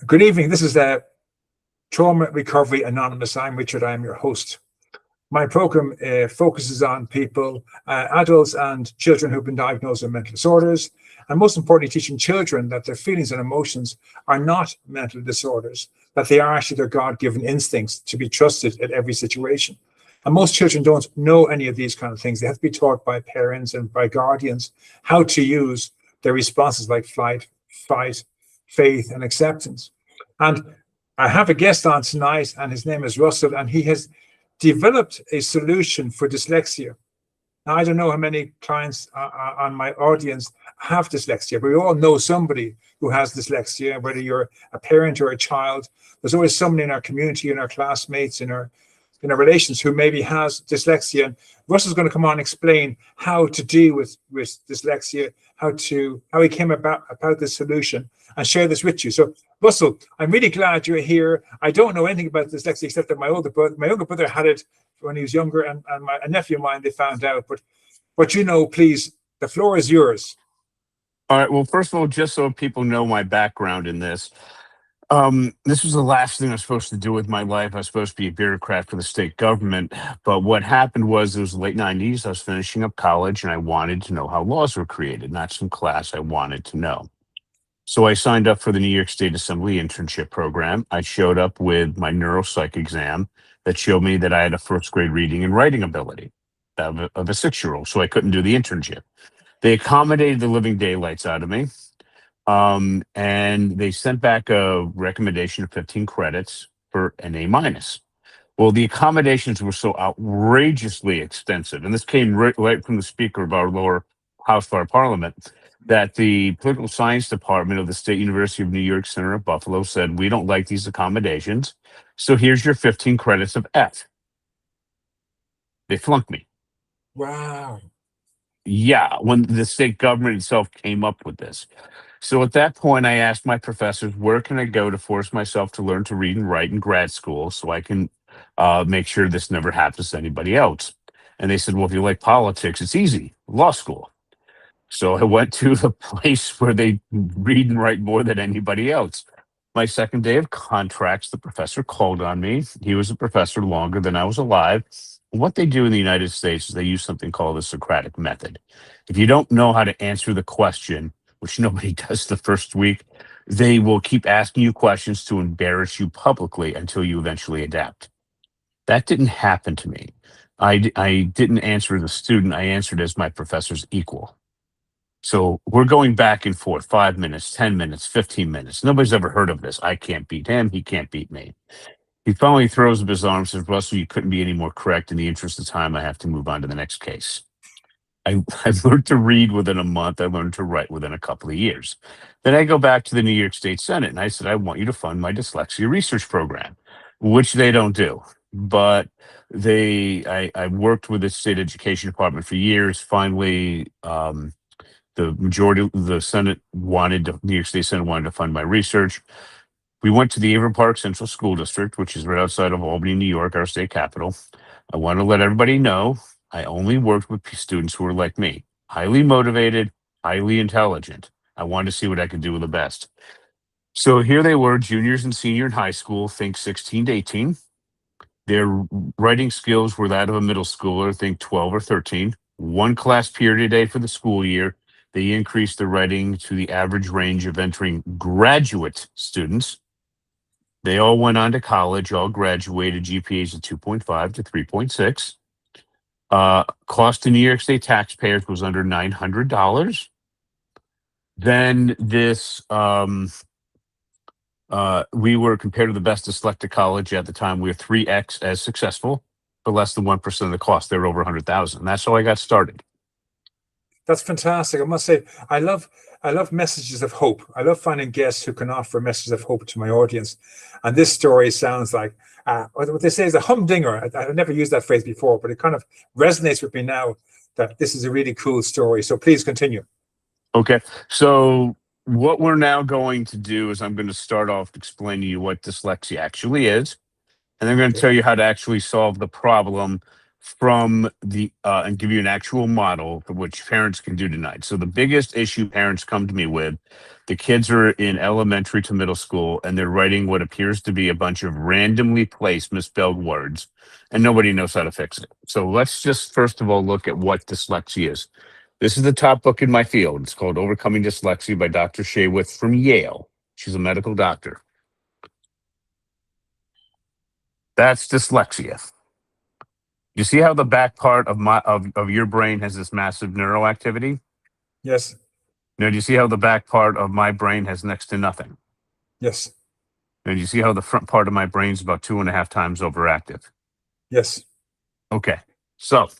Good evening. This is Trauma Recovery Anonymous. I'm Richard. I'm your host. My program focuses on people, adults and children who've been diagnosed with mental disorders, and most importantly, teaching children that their feelings and emotions are not mental disorders, that they are actually their God-given instincts to be trusted at every situation. And most children don't know any of these kind of things. They have to be taught by parents and by guardians how to use their responses like flight, fight, faith, and acceptance. And I have a guest on tonight, and his name is Russell, and he has developed a solution for dyslexia. Now, I don't know how many clients on my audience have dyslexia, but we all know somebody who has dyslexia, whether you're a parent or a child. There's always somebody in our community, in our classmates, in our relations who maybe has dyslexia. And Russell's going to come on and explain how to deal with dyslexia, how he came about this solution, and share this with you. So, Russell, I'm really glad you're here. I don't know anything about dyslexia except that my younger brother had it when he was younger, and a nephew of mine, they found out. But you know, please, the floor is yours. All right. Well, first of all, just so people know my background in this, this was the last thing I was supposed to do with my life. I was supposed to be a bureaucrat for the state government. But what happened was, it was the late 90s. I was finishing up college, and I wanted to know how laws were created, not some class. I wanted to know. So I signed up for the New York State Assembly internship program. I showed up with my neuropsych exam that showed me that I had a first grade reading and writing ability of a 6-year-old, so I couldn't do the internship. They accommodated the living daylights out of me. And they sent back a recommendation of 15 credits for an A-. Well, the accommodations were so outrageously expensive, and this came right from the Speaker of our lower house of our parliament, that the political science department of the State University of New York Center of Buffalo said, "We don't like these accommodations, so here's your 15 credits of F." They flunked me. Wow. Yeah, when the state government itself came up with this. So at that point, I asked my professors, where can I go to force myself to learn to read and write in grad school so I can make sure this never happens to anybody else? And they said, well, if you like politics, it's easy, law school. So I went to the place where they read and write more than anybody else. My second day of contracts, the professor called on me. He was a professor longer than I was alive. What they do in the United States is they use something called the Socratic method. If you don't know how to answer the question, which nobody does the first week, they will keep asking you questions to embarrass you publicly until you eventually adapt. That didn't happen to me. I didn't answer as a student. I answered as my professor's equal. So we're going back and forth, 5 minutes, 10 minutes, 15 minutes. Nobody's ever heard of this. I can't beat him. He can't beat me. He finally throws up his arm and says, Russell, you couldn't be any more correct. In the interest of time, I have to move on to the next case. I learned to read within a month. I learned to write within a couple of years. Then I go back to the New York State Senate, and I said, I want you to fund my dyslexia research program, which they don't do. But I worked with the state education department for years. Finally, the majority of the Senate New York State Senate wanted to fund my research. We went to the Avon Park Central School District, which is right outside of Albany, New York, our state capital. I want to let everybody know I only worked with students who were like me, highly motivated, highly intelligent. I wanted to see what I could do with the best. So here they were, juniors and senior in high school, think 16 to 18. Their writing skills were that of a middle schooler, think 12 or 13. One class period a day for the school year. They increased the writing to the average range of entering graduate students. They all went on to college, all graduated, GPAs of 2.5 to 3.6. Cost to New York State taxpayers was under $900. Then we were, compared to the best dyslexic college at the time, we were 3x as successful, but less than 1% of the cost. They were over 100,000. That's how I got started. That's fantastic. I must say, I love messages of hope. I love finding guests who can offer messages of hope to my audience. And this story sounds like what they say is a humdinger. I've never used that phrase before, but it kind of resonates with me now that this is a really cool story. So please continue. Okay. So what we're now going to do is I'm going to start off explaining to you what dyslexia actually is. And I'm going to tell you how to actually solve the problem from the and give you an actual model for which parents can do tonight. So the biggest issue parents come to me with, the kids are in elementary to middle school and they're writing what appears to be a bunch of randomly placed misspelled words and nobody knows how to fix it. So let's just first of all look at what dyslexia is. This is the top book in my field. It's called Overcoming Dyslexia by Dr. Shaywith from Yale. She's a medical doctor. That's dyslexia. You see how the back part of your brain has this massive neural activity? Yes. Now, do you see how the back part of my brain has next to nothing? Yes. Now, do you see how the front part of my brain is about 2.5 times overactive? Yes. Okay. So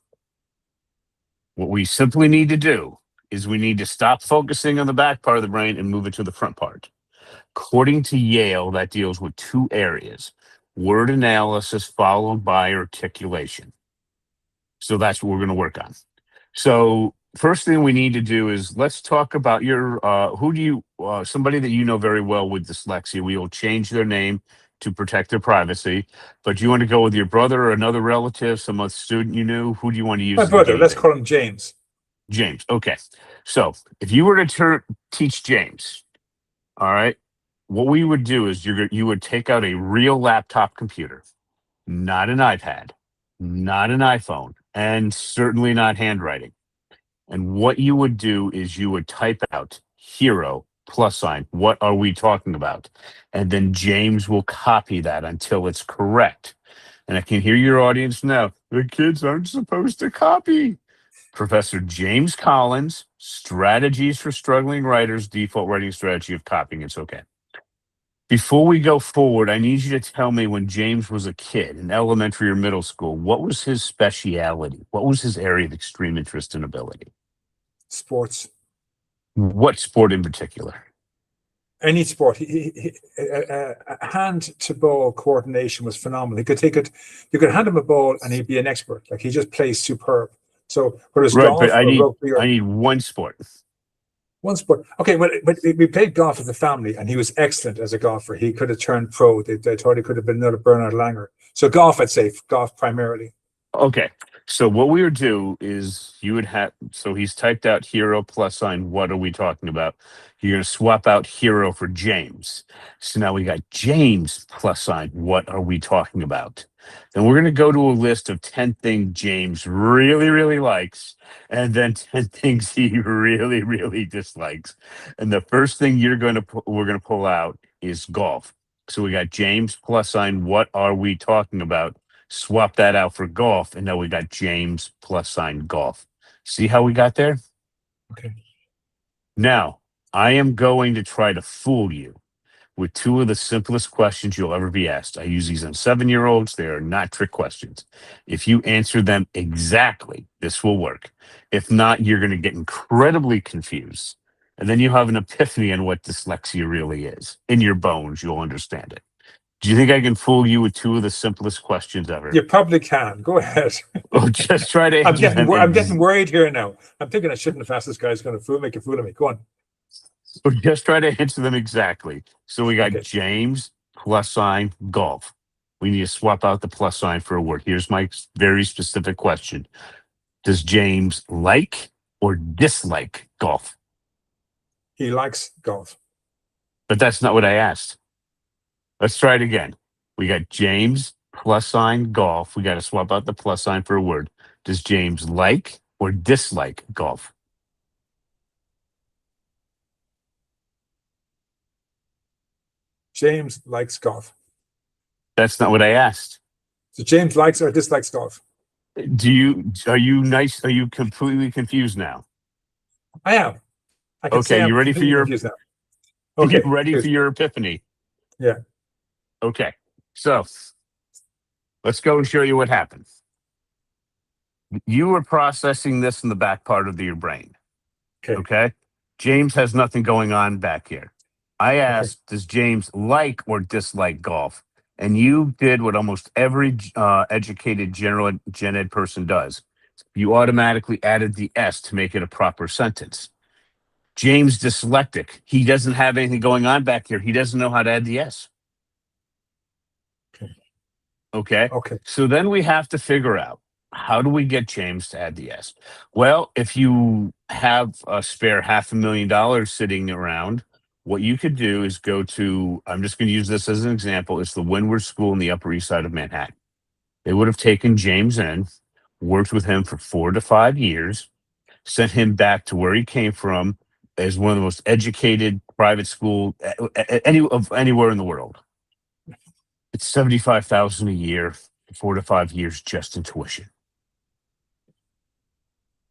what we simply need to do is we need to stop focusing on the back part of the brain and move it to the front part. According to Yale, that deals with 2 areas: word analysis followed by articulation. So that's what we're going to work on. So first thing we need to do is let's talk about your somebody that you know very well with dyslexia. We will change their name to protect their privacy, but you want to go with your brother or another relative, some other student you knew? Who do you want to use? My as the brother. guinea Let's pig? call him James. James. Okay. So if you were to teach James, all right, what we would do is you would take out a real laptop computer, not an iPad, not an iPhone, and certainly not handwriting. And what you would do is you would type out hero +, what are we talking about? And then James will copy that until it's correct. And I can hear your audience now. The kids aren't supposed to copy. Professor James Collins, Strategies for Struggling Writers, Default Writing Strategy of Copying. It's okay. Before we go forward, I need you to tell me, when James was a kid in elementary or middle school, what was his speciality? What was his area of extreme interest and ability? Sports. What sport in particular? Any sport. Hand to ball coordination was phenomenal. You could hand him a ball and he'd be an expert. Like, he just plays superb. So whether it's Right, golf but or rugby or I need one sport. one sport. Okay, but we played golf as a family, and he was excellent as a golfer. He could have turned pro. They thought he could have been another Bernard Langer. So golf, I'd say golf primarily. Okay. So what we would do is you would have, so he's typed out hero +, what are we talking about? You're going to swap out hero for James. So now we got James +, what are we talking about? Then we're going to go to a list of 10 things James really, really likes, and then 10 things he really, really dislikes. And the first thing we're going to pull out is golf. So we got James +, what are we talking about? Swap that out for golf, and now we got James + golf. See how we got there? Okay. Now, I am going to try to fool you with 2 of the simplest questions you'll ever be asked. I use these on 7-year-olds. They are not trick questions. If you answer them exactly, this will work. If not, you're going to get incredibly confused. And then you'll have an epiphany on what dyslexia really is. In your bones, you'll understand it. Do you think I can fool you with 2 of the simplest questions ever? You probably can. Go ahead. Oh, just try to answer them. I'm getting worried here now. I'm thinking I shouldn't have asked this guy. He's going to make a fool of me. Go on. So just try to answer them exactly. So we got Okay. James +, golf. We need to swap out the +, for a word. Here's my very specific question. Does James like or dislike golf? He likes golf. But that's not what I asked. Let's try it again. We got James +, golf. We got to swap out the + for a word. Does James like or dislike golf? James likes golf. That's not what I asked. So James likes or dislikes golf? Are you completely confused now? I am. I can say Okay, I'm you ready for completely your confused now. Okay. Get ready for your epiphany. Yeah. Okay. So let's go and show you what happened. You were processing this in the back part of your brain. Okay. James has nothing going on back here. I asked, does James like or dislike golf? And you did what almost every educated gen ed person does. You automatically added the S to make it a proper sentence. James dyslexic. He doesn't have anything going on back here. He doesn't know how to add the S. Okay. Okay. So then we have to figure out, how do we get James to add the S? Well, if you have a spare $500,000 sitting around, what you could do is go to, I'm just going to use this as an example, it's the Windward School in the Upper East Side of Manhattan. They would have taken James in, worked with him for 4 to 5 years, sent him back to where he came from as one of the most educated private school anywhere in the world. It's 75,000 a year, 4 to 5 years just in tuition.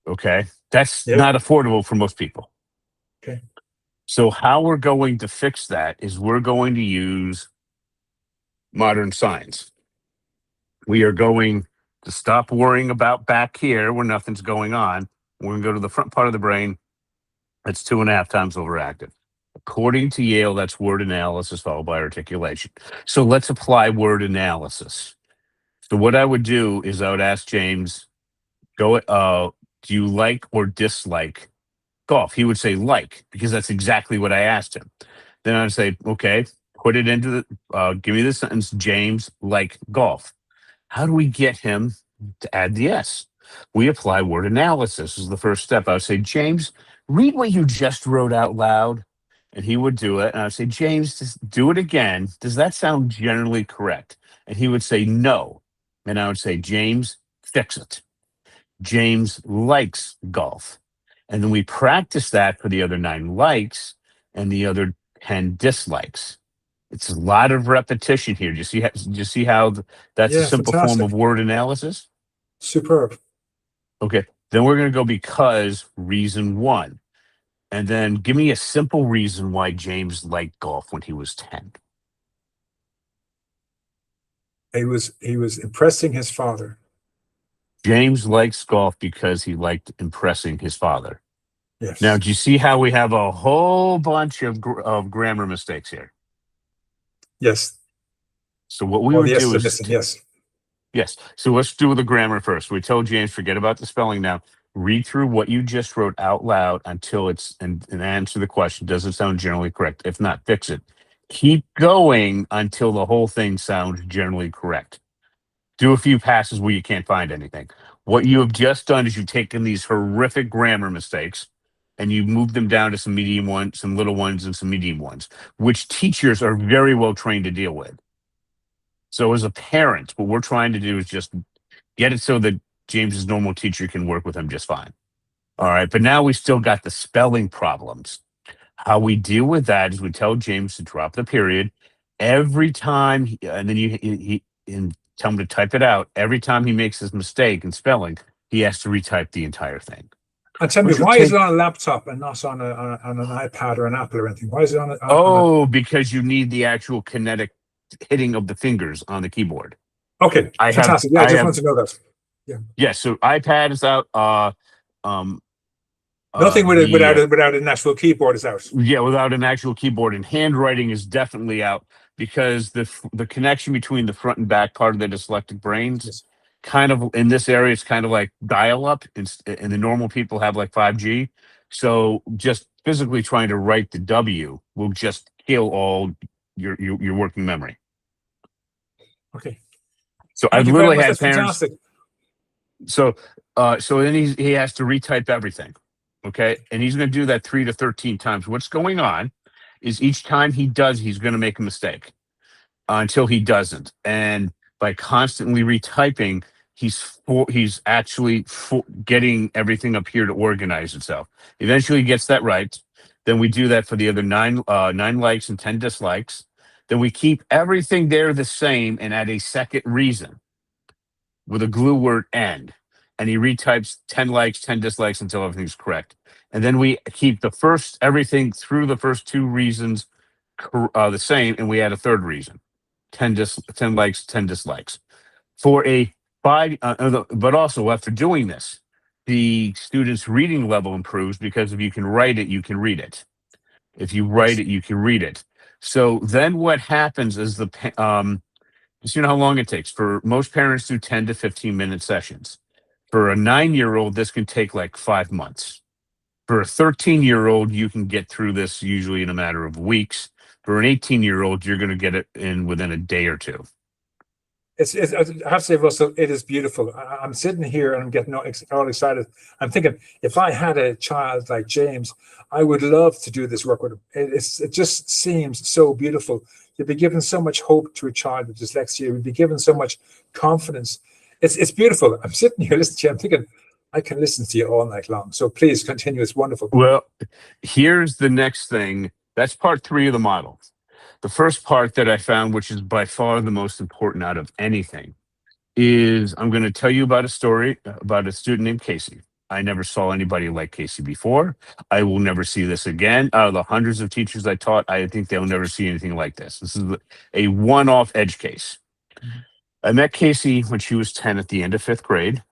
Okay, that's Yep. not affordable for most people. Okay. So how we're going to fix that is we're going to use modern science. We are going to stop worrying about back here where nothing's going on. We're going to go to the front part of the brain that's 2.5 times overactive. According to Yale, that's word analysis followed by articulation. So let's apply word analysis. So what I would do is I would ask James, do you like or dislike golf? He would say like, because that's exactly what I asked him. Then I'd say, okay, put it into give me the sentence, James like golf. How do we get him to add the S? We apply word analysis as the first step. I would say, James, read what you just wrote out loud. And he would do it. And I would say, James, just do it again. Does that sound generally correct? And he would say, no. And I would say, James, fix it. James likes golf. And then we practice that for the other 9 likes and the other 10 dislikes. It's a lot of repetition here. Do you see how that's a simple form Fantastic. of word analysis? Superb. Okay. Then we're going to go because reason 1. And then give me a simple reason why James liked golf when he was 10. He was impressing his father. James likes golf because he liked impressing his father. Yes. Now, do you see how we have a whole bunch of grammar mistakes here? Yes. So what we would do is missing. Yes. Yes. So let's do the grammar first. We told James, forget about the spelling now. Read through what you just wrote out loud until it's and answer the question. Does it sound generally correct? If not, fix it. Keep going until the whole thing sounds generally correct. Do a few passes where you can't find anything. What you have just done is you've taken these horrific grammar mistakes and you moved them down to some medium ones, some little ones, and some medium ones, which teachers are very well trained to deal with. So as a parent, what we're trying to do is just get it so that James's normal teacher can work with him just fine. All right. But now we still got the spelling problems. How we deal with that is we tell James to drop the period every time, and then he and tell him to type it out. Every time he makes his mistake in spelling, he has to retype the entire thing. And tell me, why is it on a laptop and not on an iPad or an Apple or anything? Why is it on because you need the actual kinetic hitting of the fingers on the keyboard. Okay, fantastic. I just wanted to know that. Yeah, so iPad is out. Nothing without an actual keyboard is out. Yeah, without an actual keyboard, and handwriting is definitely out because the connection between the front and back part of the dyslexic brains, kind of in this area, it's kind of like dial up, and the normal people have like 5G. So just physically trying to write the W will just kill all your working memory. Okay. So I've literally had parents. Fantastic. So then he has to retype everything. Okay. And he's going to do that 3 to 13 times. What's going on is each time he does, he's going to make a mistake until he doesn't. And by constantly retyping, he's actually getting everything up here to organize itself. Eventually he gets that right. Then we do that for the other 9 likes and 10 dislikes. Then we keep everything there the same and add a second reason with a glue word "and." And he retypes 10 likes, 10 dislikes until everything's correct. And then we keep everything through the first 2 reasons the same, and we add a third reason, 10 likes, 10 dislikes. For a 5, but also after doing this, the student's reading level improves because if you can write it, you can read it. If you write it, you can read it. So then what happens is just you know how long it takes. For most parents do 10 to 15-minute sessions. For a 9-year-old, this can take like 5 months. For a 13-year-old, you can get through this usually in a matter of weeks. For an 18-year-old, you're going to get it in within a day or 2. I have to say, Russell, it is beautiful. I'm sitting here and I'm getting all excited. I'm thinking, if I had a child like James, I would love to do this work with him. It just seems so beautiful. You'd be giving so much hope to a child with dyslexia. You'd be giving so much confidence. It's beautiful. I'm sitting here listening to you. I'm thinking, I can listen to you all night long. So please continue. It's wonderful. Well, here's the next thing. That's part 3 of the model. The first part that I found, which is by far the most important out of anything, is I'm going to tell you about a story about a student named Casey. I never saw anybody like Casey before. I will never see this again. Out of the hundreds of teachers I taught, I think they'll never see anything like this. This is a one-off edge case. I met Casey when she was 10 at the end of 5th grade.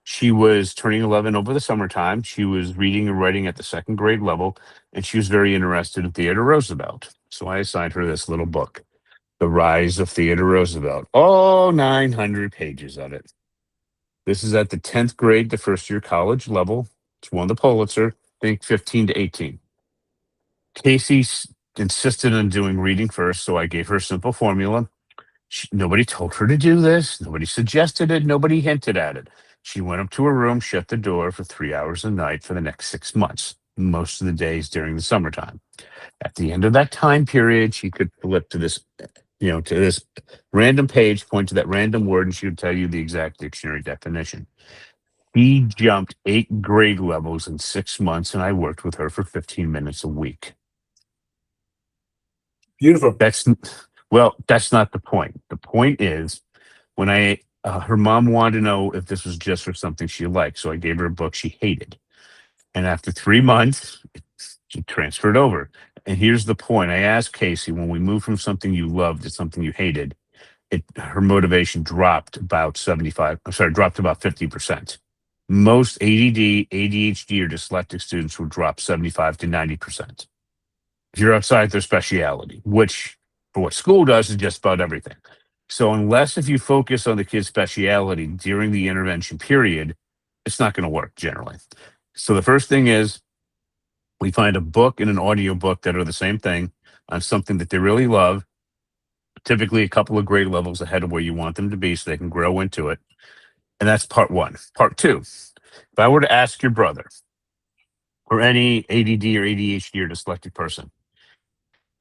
She was turning 11 over the summertime. She was reading and writing at the 2nd grade level, and she was very interested in Theodore Roosevelt. So I assigned her this little book, The Rise of Theodore Roosevelt. All 900 pages of it. This is at the 10th grade, the first year college level. It's won the Pulitzer, I think 15 to 18. Casey insisted on doing reading first, so I gave her a simple formula. Nobody told her to do this. Nobody suggested it. Nobody hinted at it. She went up to her room, shut the door for 3 hours a night for the next 6 months, most of the days during the summertime. At the end of that time period, she could flip to this, to this random page, point to that random word, and she would tell you the exact dictionary definition. She jumped 8 grade levels in 6 months, and I worked with her for 15 minutes a week. Beautiful. That's not the point. The point is, when her mom wanted to know if this was just for something she liked, so I gave her a book she hated. And after 3 months, she transferred over. And here's the point. I asked Casey, when we moved from something you loved to something you hated, her motivation dropped about 50%. Most ADD, ADHD, or dyslexic students would drop 75 to 90%. If you're outside their speciality, which for what school does is just about everything. So if you focus on the kid's speciality during the intervention period, it's not going to work generally. So the first thing is we find a book and an audio book that are the same thing on something that they really love, typically a couple of grade levels ahead of where you want them to be so they can grow into it. And that's part 1. Part 2, if I were to ask your brother or any ADD or ADHD or dyslexic person,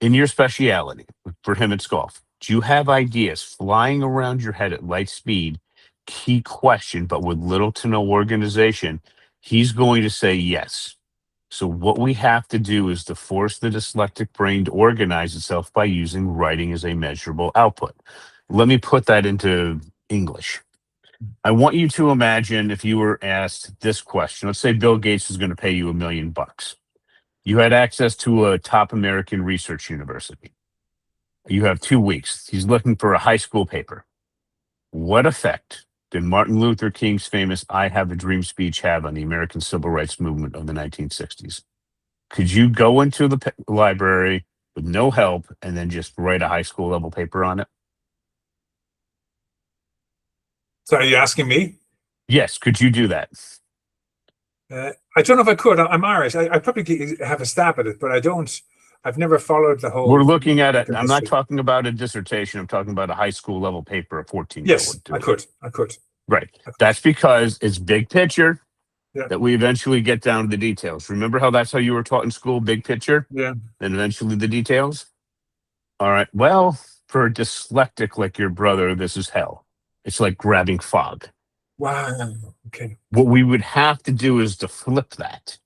in your speciality, for him it's golf, do you have ideas flying around your head at light speed, key question, but with little to no organization? He's going to say yes. So what we have to do is to force the dyslexic brain to organize itself by using writing as a measurable output. Let me put that into English. I want you to imagine if you were asked this question. Let's say Bill Gates is going to pay you $1 million. You had access to a top American research university. You have 2 weeks. He's looking for a high school paper. What effect did Martin Luther King's famous I Have a Dream speech have on the American civil rights movement of the 1960s? Could you go into the library with no help and then just write a high school level paper on it? So are you asking me? Yes. Could you do that? I don't know if I could. I'm Irish. I probably have a stab at it, but I don't. I've never followed the whole. We're looking at it. I'm not talking about a dissertation. I'm talking about a high school level paper. A 14-year-old. Yes, I could. Right. That's because it's big picture. Yeah. That we eventually get down to the details. Remember how that's how you were taught in school? Big picture. Yeah. Then eventually the details. All right. Well, for a dyslexic like your brother, this is hell. It's like grabbing fog. Wow. Okay. What we would have to do is to flip that.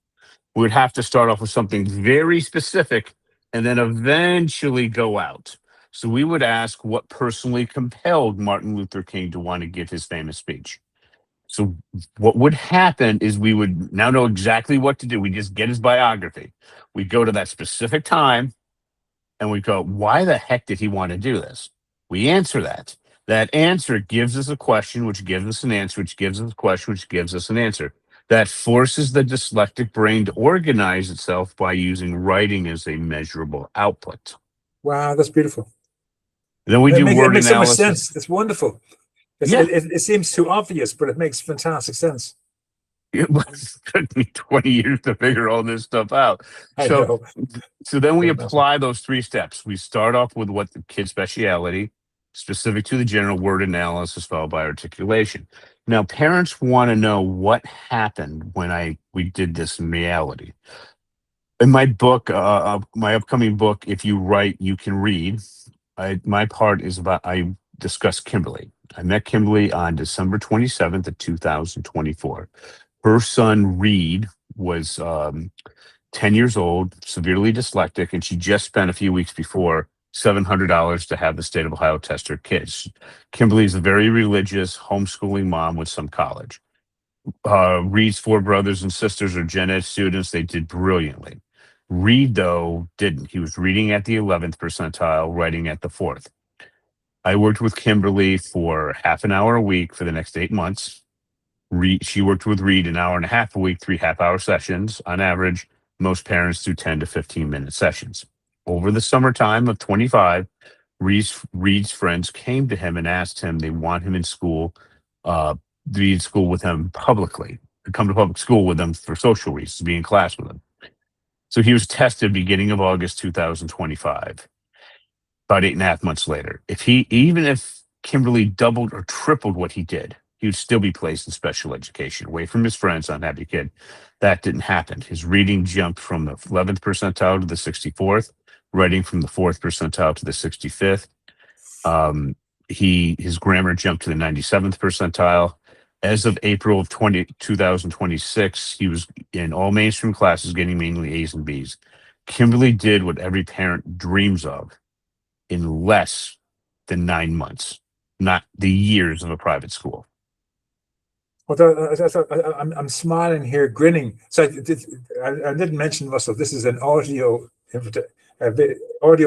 We would have to start off with something very specific and then eventually go out. So we would ask what personally compelled Martin Luther King to want to give his famous speech. So what would happen is we would now know exactly what to do. We just get his biography. We go to that specific time and we go, why the heck did he want to do this? We answer that. That answer gives us a question, which gives us an answer, which gives us a question, which gives us an answer. That forces the dyslexic brain to organize itself by using writing as a measurable output. Wow, that's beautiful. And then we do word analysis. It makes so much sense. It's wonderful. Yeah. It seems too obvious, but it makes fantastic sense. It took me 20 years to figure all this stuff out. So then we apply those 3 steps. We start off with what the kid's speciality. specific to the general word analysis followed by articulation. Now, parents want to know what happened when we did this in reality. In my book, my upcoming book, If You Write, You Can Read, my part is about, I discuss Kimberly. I met Kimberly on December 27th of 2024. Her son, Reed, was 10 years old, severely dyslexic, and she just spent a few weeks before $700 to have the state of Ohio test her kids. Kimberly is a very religious homeschooling mom with some college. Reed's four brothers and sisters are gen ed students. They did brilliantly. Reed, though, didn't. He was reading at the 11th percentile, writing at the 4th. I worked with Kimberly for half an hour a week for the next 8 months. She worked with Reed an hour and a half a week, 3 half-hour sessions. On average, most parents do 10 to 15-minute sessions. Over the summertime of 25, Reed's friends came to him and asked him they want him in school, to be in school with him publicly, to come to public school with them for social reasons, to be in class with them. So he was tested beginning of August 2025, about 8.5 months later. Even if Kimberly doubled or tripled what he did, he would still be placed in special education, away from his friends, unhappy kid. That didn't happen. His reading jumped from the 11th percentile to the 64th, writing from the 4th percentile to the 65th. His grammar jumped to the 97th percentile. As of April of 2026, he was in all mainstream classes, getting mainly A's and B's. Kimberly did what every parent dreams of in less than 9 months, not the years of a private school. Well, I'm smiling here, grinning. So I didn't mention, Russell, this is an audio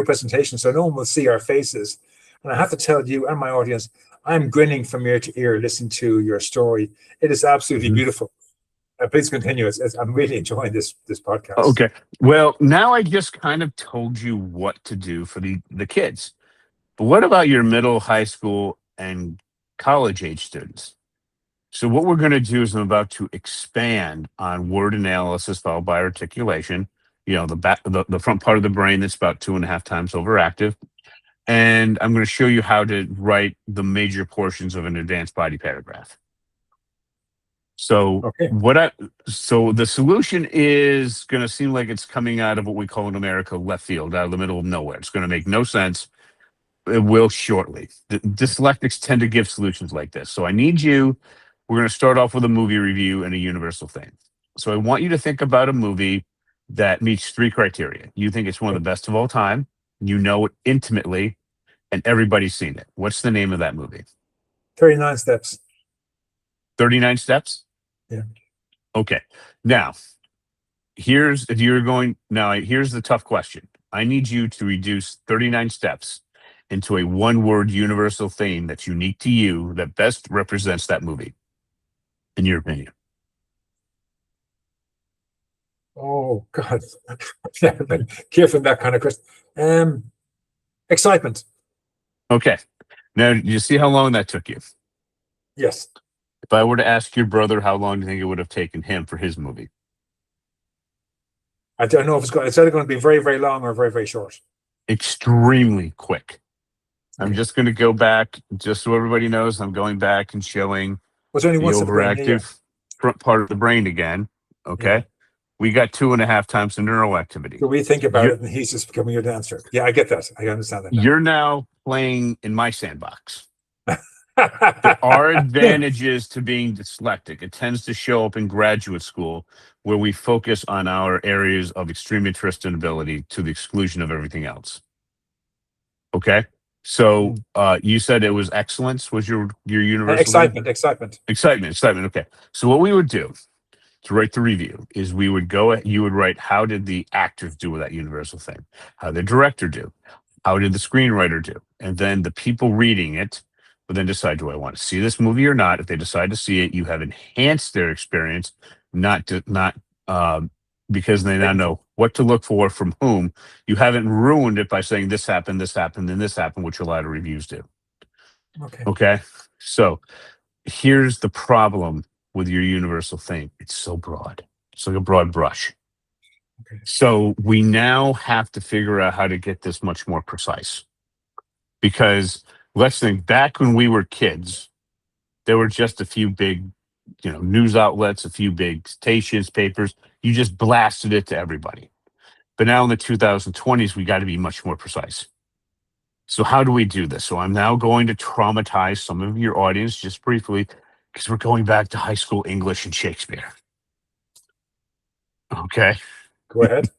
presentation, so no one will see our faces. And I have to tell you and my audience, I'm grinning from ear to ear listening to your story. It is absolutely beautiful. Please continue. I'm really enjoying this podcast. Okay. Well, now I just kind of told you what to do for the kids. But what about your middle, high school, and college age students? So what we're going to do is I'm about to expand on word analysis followed by articulation. The front part of the brain that's about 2.5 times overactive. And I'm going to show you how to write the major portions of an advanced body paragraph. So so the solution is going to seem like it's coming out of what we call in America left field, out of the middle of nowhere. It's going to make no sense. It will shortly. The dyslexics tend to give solutions like this. So we're going to start off with a movie review and a universal thing. So I want you to think about a movie that meets 3 criteria. You think it's one of the best of all time, you know it intimately, and everybody's seen it. What's the name of that movie? 39 Steps. 39 Steps? Yeah. Okay. Now, here's the tough question. I need you to reduce 39 Steps into a one-word universal theme that's unique to you, that best represents that movie, in your opinion. Oh, God. I've never been careful with that kind of question. Excitement. Okay. Now, you see how long that took you? Yes. If I were to ask your brother, how long do you think it would have taken him for his movie? I don't know if it's either going to be very, very long or very, very short. Extremely quick. I'm just going to go back, just so everybody knows, I'm going back and showing the overactive front part of the brain again. Okay. Yeah. We got 2.5 times the neural activity. So we think about it and he's just becoming your dancer. Yeah, I get that. I understand that now. You're now playing in my sandbox. There are advantages to being dyslexic. It tends to show up in graduate school, where we focus on our areas of extreme interest and ability to the exclusion of everything else. Okay? So you said it was excellence was your universal excitement. Okay. So what we would do to write the review is you would write, how did the actors do with that universal thing? How did the director do? How did the screenwriter do? And then the people reading it would then decide, do I want to see this movie or not? If they decide to see it, you have enhanced their experience, not because they now know what to look for from whom. You haven't ruined it by saying this happened, and this happened, which a lot of reviews do. Okay. So here's the problem with your universal thing. It's so broad. It's like a broad brush. Okay. So we now have to figure out how to get this much more precise, because let's think back when we were kids, there were just a few big, news outlets, a few big stations, papers. You just blasted it to everybody. But now in the 2020s, we got to be much more precise. So how do we do this? So I'm now going to traumatize some of your audience just briefly because we're going back to high school English and Shakespeare. Okay. Go ahead.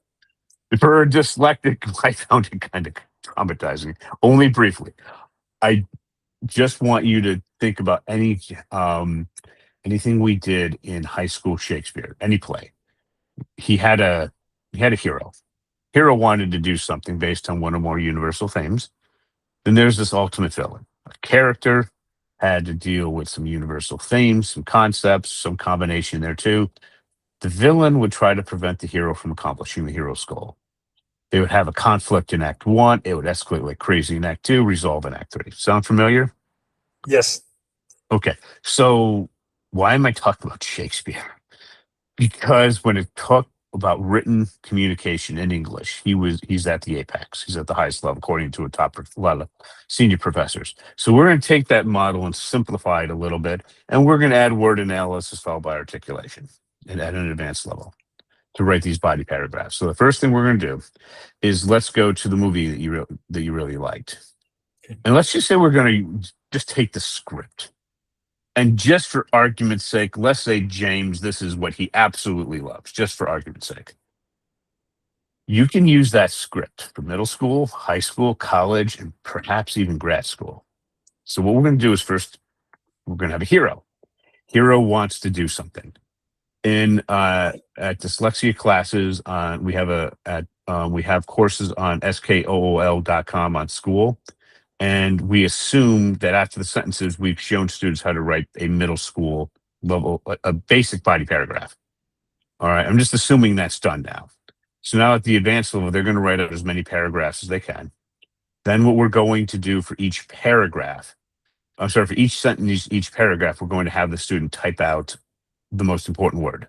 For a dyslexic, I found it kind of traumatizing, only briefly. I just want you to think about anything we did in high school Shakespeare, any play. He had a hero. Hero wanted to do something based on one or more universal themes. Then there's this ultimate villain. A character had to deal with some universal themes, some concepts, some combination there too. The villain would try to prevent the hero from accomplishing the hero's goal. They would have a conflict in Act 1. It would escalate like crazy in Act 2, resolve in Act 3. Sound familiar? Yes. Okay. So why am I talking about Shakespeare? Because when it talked about written communication in English, he's at the apex. He's at the highest level, according to a lot of senior professors. So we're going to take that model and simplify it a little bit, and we're going to add word analysis followed by articulation and at an advanced level to write these body paragraphs. So the first thing we're going to do is let's go to the movie that you really liked, and let's just say we're going to just take the script. And just for argument's sake, let's say James, this is what he absolutely loves, just for argument's sake. You can use that script for middle school, high school, college, and perhaps even grad school. So what we're going to do is first, we're going to have a hero. Hero wants to do something. At dyslexia classes, we have courses on skool.com on school. And we assume that after the sentences, we've shown students how to write a middle school level, a basic body paragraph. All right. I'm just assuming that's done now. So now at the advanced level, they're going to write out as many paragraphs as they can. Then what we're going to do for each paragraph, for each sentence, each paragraph, we're going to have the student type out the most important word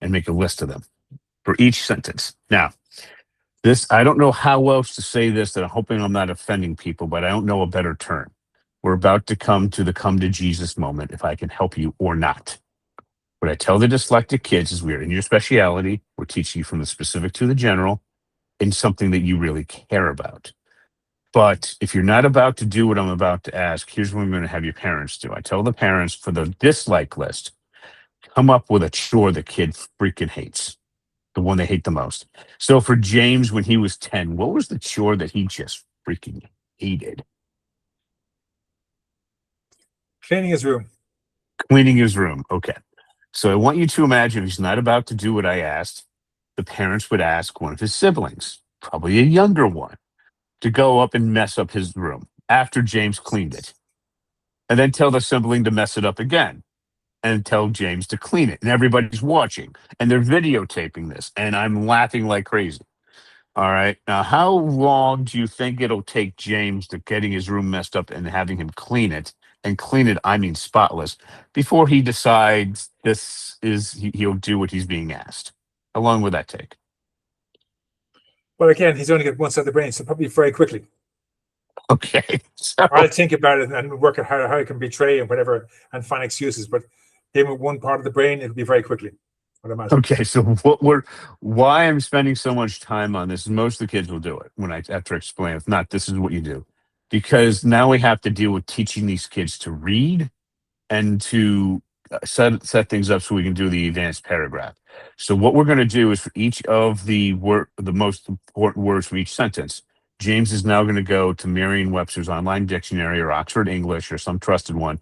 and make a list of them for each sentence. Now, I don't know how else to say this, that I'm hoping I'm not offending people, but I don't know a better term. We're about to come to Jesus moment, if I can help you or not. What I tell the dyslexic kids is we're in your speciality. We're teaching you from the specific to the general in something that you really care about. But if you're not about to do what I'm about to ask, here's what I'm going to have your parents do. I tell the parents for the dislike list, come up with a chore the kid freaking hates. The one they hate the most. So for James, when he was 10, what was the chore that he just freaking hated? Cleaning his room. Cleaning his room. Okay. So I want you to imagine if he's not about to do what I asked, the parents would ask one of his siblings, probably a younger one, to go up and mess up his room after James cleaned it. And then tell the sibling to mess it up again. And tell James to clean it. And everybody's watching. And they're videotaping this. And I'm laughing like crazy. All right. Now, how long do you think it'll take James to getting his room messed up and having him clean it? And clean it, I mean spotless, before he decides he'll do what he's being asked? How long would that take? Well, again, he's only got one side of the brain, so probably very quickly. Okay. So, I'll think about it and work out how I can betray and whatever and find excuses. But him with one part of the brain, it'll be very quickly. okay, so why I'm spending so much time on this, most of the kids will do it after I explain. If not, this is what you do. Because now we have to deal with teaching these kids to read and to set things up so we can do the advanced paragraph. So what we're going to do is for each of the most important words from each sentence, James is now going to go to Merriam-Webster's online dictionary or Oxford English or some trusted one,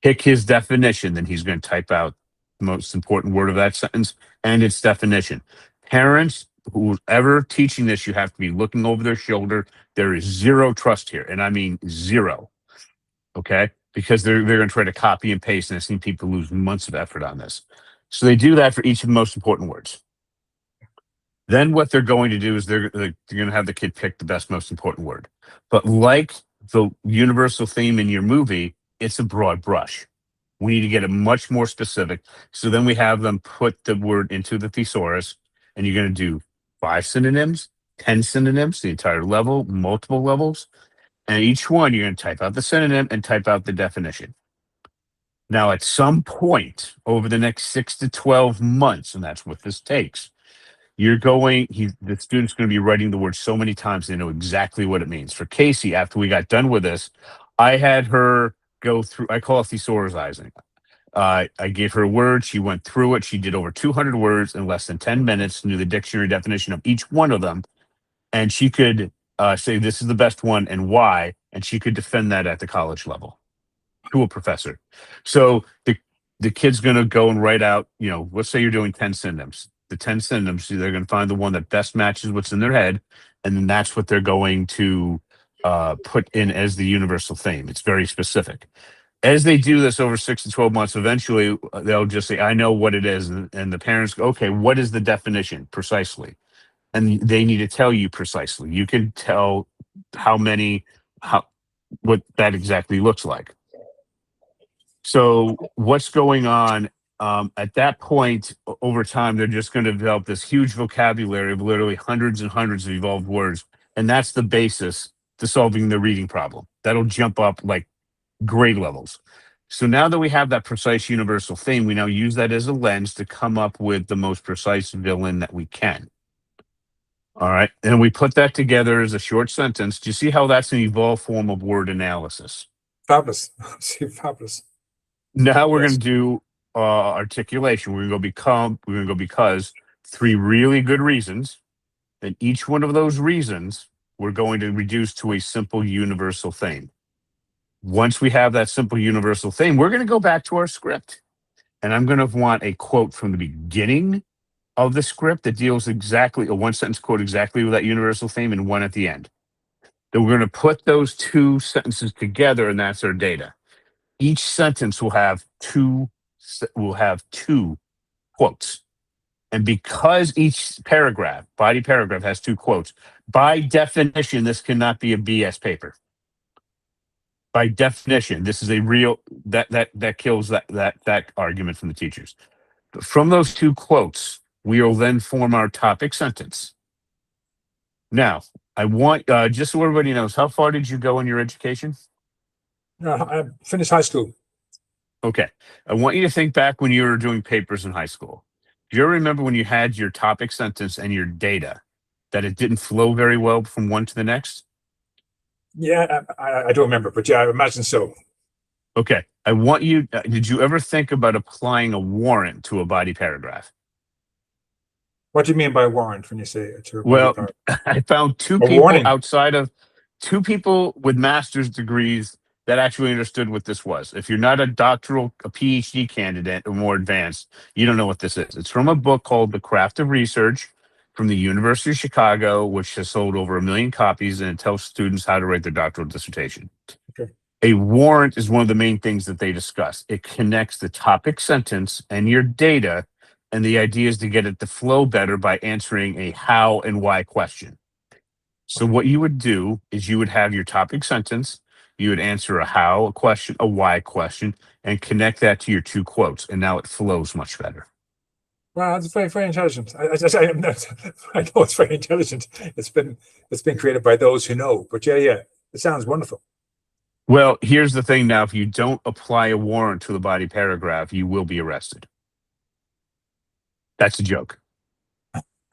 pick his definition, then he's going to type out the most important word of that sentence and its definition. Parents, whoever teaching this, you have to be looking over their shoulder. There is zero trust here, and I mean zero, okay? Because they're going to try to copy and paste, and I've seen people lose months of effort on this. So they do that for each of the most important words. Then what they're going to do is they're going to have the kid pick the best, most important word. But like the universal theme in your movie, it's a broad brush. We need to get it much more specific. So then we have them put the word into the thesaurus, and you're going to do 5 synonyms, 10 synonyms, the entire level, multiple levels. And each one, you're going to type out the synonym and type out the definition. Now, at some point over the next 6 to 12 months, and that's what this takes, the student's going to be writing the word so many times they know exactly what it means. For Casey, after we got done with this, I had her go through, I call it thesaurusizing. I gave her a word. She went through it. She did over 200 words in less than 10 minutes, knew the dictionary definition of each one of them. And she could say, this is the best one and why. And she could defend that at the college level to a professor. So the kid's going to go and write out, let's say you're doing 10 synonyms. The 10 synonyms, they're going to find the one that best matches what's in their head. And then that's what they're going to put in as the universal theme. It's very specific. As they do this over 6 to 12 months, eventually they'll just say, I know what it is. And the parents go, okay, what is the definition precisely? And they need to tell you precisely. You can tell what that exactly looks like. So what's going on at that point over time, they're just going to develop this huge vocabulary of literally hundreds and hundreds of evolved words. And that's the basis to solving the reading problem. That'll jump up like grade levels. So now that we have that precise universal theme, we now use that as a lens to come up with the most precise villain that we can. All right. And we put that together as a short sentence. Do you see how that's an evolved form of word analysis? Fabulous. Fabulous. Now we're going to do articulation. We're going to go because 3 really good reasons. Then each one of those reasons, we're going to reduce to a simple universal theme. Once we have that simple universal theme, we're going to go back to our script. And I'm going to want a quote from the beginning of the script that deals exactly, a one-sentence quote exactly with that universal theme, and one at the end. Then we're going to put those 2 sentences together, and that's our data. Each sentence will have two quotes. And because each body paragraph has 2 quotes, by definition, this cannot be a BS paper. By definition, this is a real, that kills that argument from the teachers. But from those 2 quotes, we will then form our topic sentence. Now, I want, just so everybody knows, how far did you go in your education? I finished high school. Okay. I want you to think back when you were doing papers in high school. Do you remember when you had your topic sentence and your data, that it didn't flow very well from one to the next? Yeah, I don't remember, but yeah, I imagine so. Okay. I want you, did you ever think about applying a warrant to a body paragraph? What do you mean by warrant when you say it? Well, I found 2 people two people with master's degrees that actually understood what this was. If you're not a PhD candidate or more advanced, you don't know what this is. It's from a book called The Craft of Research from the University of Chicago, which has sold over 1 million copies, and it tells students how to write their doctoral dissertation. Okay. A warrant is one of the main things that they discuss. It connects the topic sentence and your data, and the idea is to get it to flow better by answering a how and why question. So what you would do is you would have your topic sentence, you would answer a how, a question, a why question, and connect that to your 2 quotes, and now it flows much better. Wow, that's very, very intelligent. I know it's very intelligent. It's been created by those who know. But yeah, it sounds wonderful. Well, here's the thing now. If you don't apply a warrant to the body paragraph, you will be arrested. That's a joke.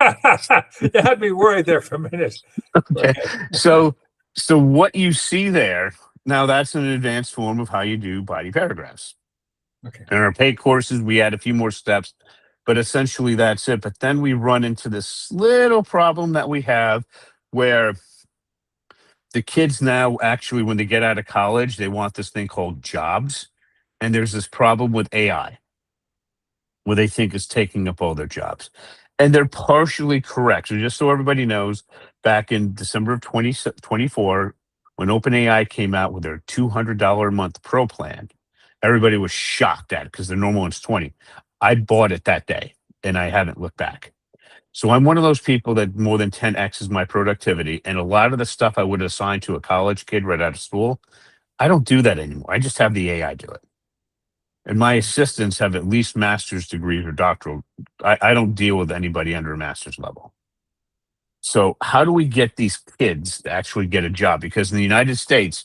You had me worried there for a minute. Okay. So what you see there, now that's an advanced form of how you do body paragraphs. Okay. In our paid courses, we add a few more steps, but essentially that's it. But then we run into this little problem that we have where the kids now actually, when they get out of college, they want this thing called jobs. And there's this problem with AI where they think it's taking up all their jobs. And they're partially correct. So just so everybody knows, back in December of 2024, when OpenAI came out with their $200 a month pro plan, everybody was shocked at it because their normal one's $20. I bought it that day and I haven't looked back. So I'm one of those people that more than 10x is my productivity. And a lot of the stuff I would assign to a college kid right out of school, I don't do that anymore. I just have the AI do it. And my assistants have at least master's degrees or doctoral. I don't deal with anybody under a master's level. So how do we get these kids to actually get a job? Because in the United States,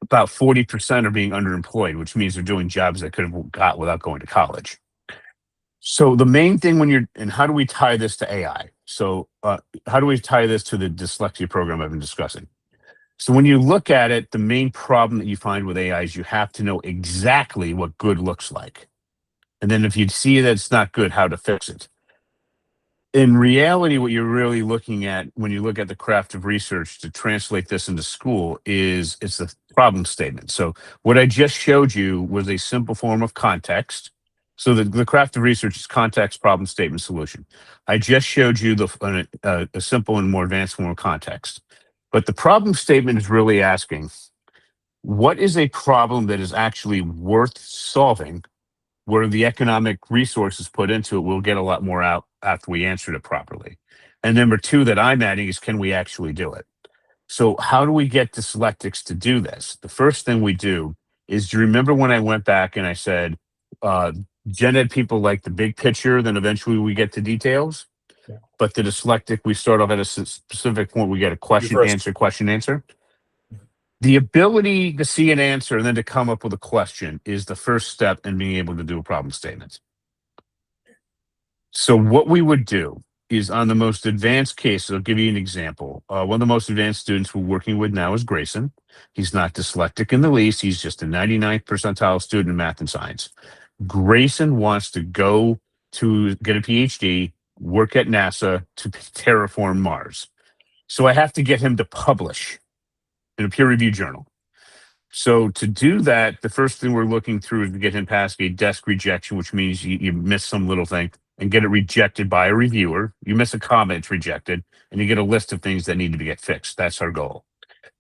about 40% are being underemployed, which means they're doing jobs they could have got without going to college. So the main thing and how do we tie this to AI? So how do we tie this to the dyslexia program I've been discussing? So when you look at it, the main problem that you find with AI is you have to know exactly what good looks like. And then if you see that it's not good, how to fix it. In reality, what you're really looking at when you look at the craft of research to translate this into school is it's the problem statement. So what I just showed you was a simple form of context. So the craft of research is context, problem statement, solution. I just showed you a simple and more advanced form of context. But the problem statement is really asking, what is a problem that is actually worth solving where the economic resources put into it will get a lot more out after we answered it properly. And number two that I'm adding is, can we actually do it? So how do we get dyslexics to do this? The first thing we do is, do you remember when I went back and I said, gen ed people like the big picture, then eventually we get to details. Yeah. But the dyslexic, we start off at a specific point, we get a question, answer, question, answer. The ability to see an answer and then to come up with a question is the first step in being able to do a problem statement. So what we would do is, on the most advanced case, I'll give you an example. One of the most advanced students we're working with now is Grayson. He's not dyslexic in the least. He's just a 99th percentile student in math and science. Grayson wants to go to get a PhD, work at NASA to terraform Mars. So I have to get him to publish in a peer-reviewed journal. So to do that, the first thing we're looking through is to get him past a desk rejection, which means you miss some little thing and get it rejected by a reviewer. You miss a comment, it's rejected, and you get a list of things that need to get fixed. That's our goal.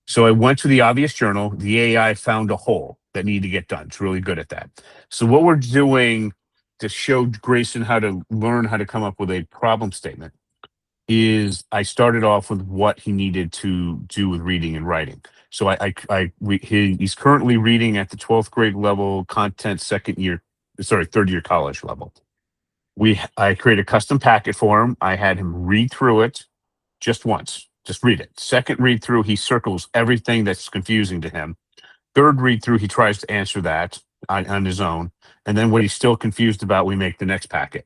So I went to the obvious journal. The AI found a hole that needed to get done. It's really good at that. So what we're doing to show Grayson how to learn how to come up with a problem statement is I started off with what he needed to do with reading and writing. So he's currently reading at the 12th grade level, content third year college level. I created a custom packet for him. I had him read through it just once, just read it. Second read through, he circles everything that's confusing to him. Third read through, he tries to answer that on his own. And then what he's still confused about, we make the next packet.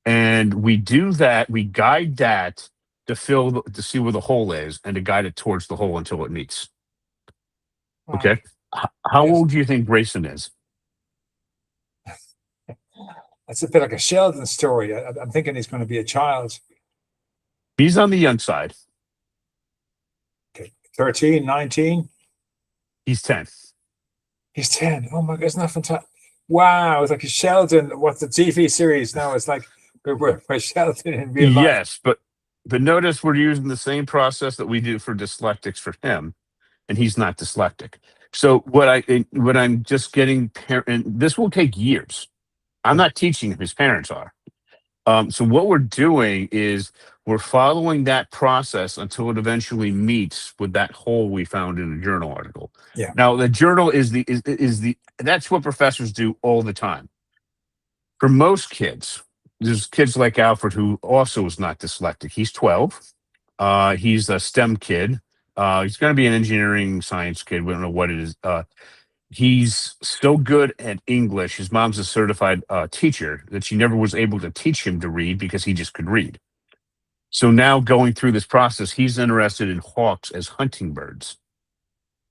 And we do that, we guide that to see where the hole is and to guide it towards the hole until it meets. Wow. Okay. How old do you think Grayson is? That's a bit like a Sheldon story. I'm thinking he's going to be a child. He's on the young side. Okay. 13, 19. He's 10. He's 10. Oh my God, isn't that fantastic? Wow, it's like a Sheldon. What's the TV series now? It's like we're Sheldon in real life. Yes, but notice we're using the same process that we do for dyslexics for him, and he's not dyslexic. So what I'm just getting, and this will take years. I'm not teaching him, his parents are. So what we're doing is we're following that process until it eventually meets with that hole we found in a journal article. Yeah. Now the journal is that's what professors do all the time. For most kids, there's kids like Alfred who also is not dyslexic. He's 12. He's a STEM kid. He's going to be an engineering science kid. We don't know what it is. He's so good at English. His mom's a certified teacher that she never was able to teach him to read because he just could read. So now going through this process, he's interested in hawks as hunting birds.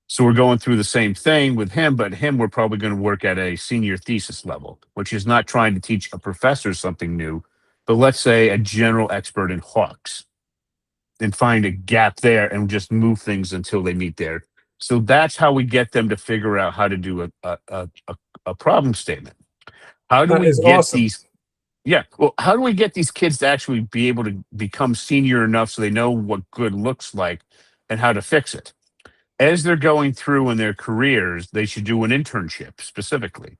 So we're going through the same thing with him, but we're probably going to work at a senior thesis level, which is not trying to teach a professor something new, but let's say a general expert in hawks, and find a gap there and just move things until they meet there. So that's how we get them to figure out how to do a problem statement. How do we get these? Yeah. Well, how do we get these kids to actually be able to become senior enough so they know what good looks like and how to fix it? As they're going through in their careers, they should do an internship specifically.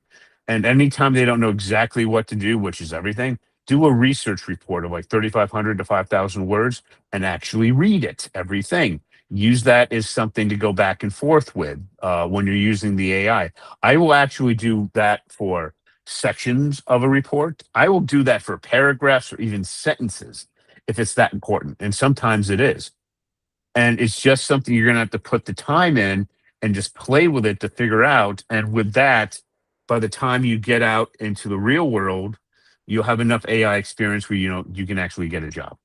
And anytime they don't know exactly what to do, which is everything, do a research report of like 3,500 to 5,000 words and actually read it, everything. Use that as something to go back and forth with when you're using the AI. I will actually do that for sections of a report. I will do that for paragraphs or even sentences. if it's that important. And sometimes it is. And it's just something you're going to have to put the time in and just play with it to figure out. And with that, by the time you get out into the real world, you'll have enough AI experience where you can actually get a job.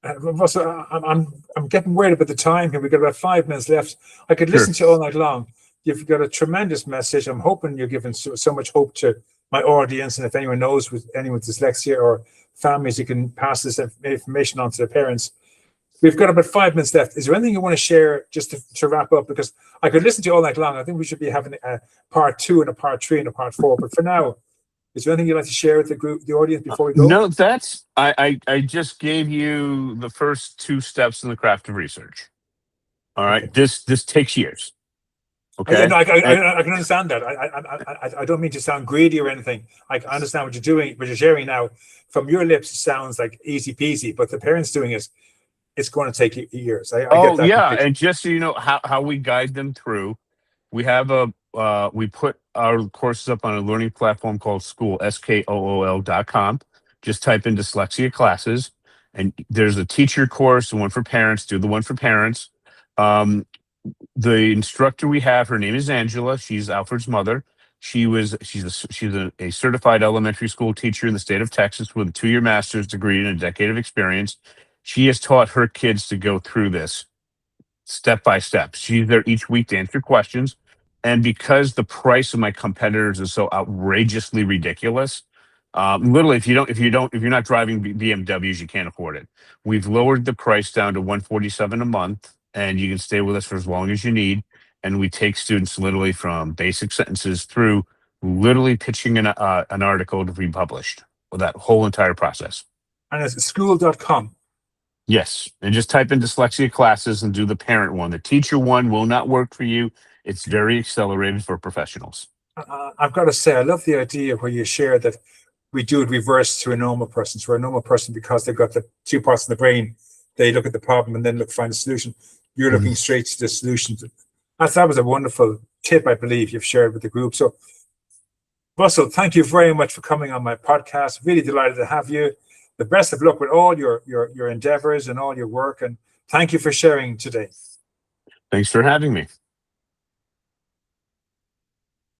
Russell, I'm getting worried about the time here. We've got about 5 minutes left. I could listen to you all night long. You've got a tremendous message. I'm hoping you're giving so much hope to my audience. And if anyone knows with anyone with dyslexia or families, you can pass this information on to their parents. We've got about 5 minutes left. Is there anything you want to share just to wrap up? Because I could listen to you all night long. I think we should be having a part 2 and a part 3 and a part 4. But for now, is there anything you'd like to share with the audience before we go? No, I just gave you the first 2 steps in the craft of research. All right. Okay. This takes years. Okay. I can understand that. I don't mean to sound greedy or anything. I understand what you're doing, what you're sharing now. From your lips, it sounds like easy peasy, but the parents doing it, it's going to take years. I get that completely. And just so you know how we guide them through, we have we put our courses up on a learning platform called School, SKOOL.com. Just type in dyslexia classes, and there's a teacher course, the one for parents. Do the one for parents. The instructor we have, her name is Angela. She's Alfred's mother. She's a certified elementary school teacher in the state of Texas with a 2-year master's degree and a decade of experience. She has taught her kids to go through this step by step. She's there each week to answer questions. And because the price of my competitors is so outrageously ridiculous, literally, if you're not driving BMWs, you can't afford it. We've lowered the price down to $147 a month, and you can stay with us for as long as you need. And we take students literally from basic sentences through literally pitching an article to be published, with that whole entire process. And it's school.com. Yes, and just type in dyslexia classes and do the parent one. The teacher one will not work for you. It's very accelerated for professionals. I've got to say, I love the idea where you share that we do it reverse to a normal person. So a normal person, because they've got the 2 parts in the brain, they look at the problem and then find a solution. You're looking straight to the solution. That was a wonderful tip, I believe, you've shared with the group. So, Russell, thank you very much for coming on my podcast. Really delighted to have you. The best of luck with all your endeavors and all your work. And thank you for sharing today. Thanks for having me.